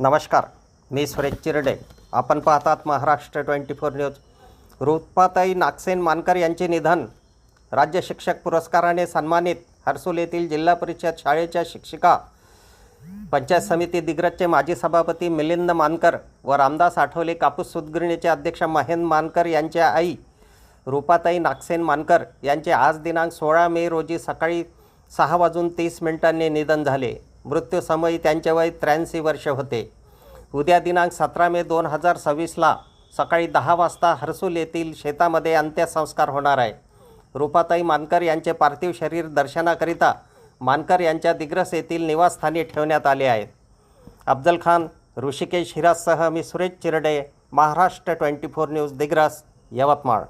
नमस्कार, मी सुरेश चिरडे. आपण पाहतात महाराष्ट्र 24 न्यूज. रूपाताई नागसेन मानकर यांचे निधन. राज्य शिक्षक पुरस्काराने सन्मानित हर्सूल येथील जिल्हा परिषद शाळेच्या शिक्षिका, पंचायत समिती दिग्रजचे माजी सभापती मिलिंद मानकर व रामदास आठवले कापूस सूतगिरणीचे अध्यक्ष महेंद्र मानकर यांच्या आई रूपाताई नागसेन मानकर यांचे आज दिनांक 16 मे रोजी सकाळी 6:30 निधन झाले. मृत्यूसमयी त्यांचे वय 83 वर्ष होते. उद्या दिनांक 17 मे 2026 सकाळी 10 वाजता हर्सूल येथील शेतामध्ये अंत्यसंस्कार होणार आहे. रूपाताई मानकर यांचे पार्थिव शरीर दर्शनाकरिता मानकर यांच्या दिग्रस येथील निवासस्थानी ठेवण्यात आले आहे. अफजल खान, ऋषिकेश हिराजसह मी सुरेश चिरडे, महाराष्ट्र 24 न्यूज, दिग्रस, यवतमाळ.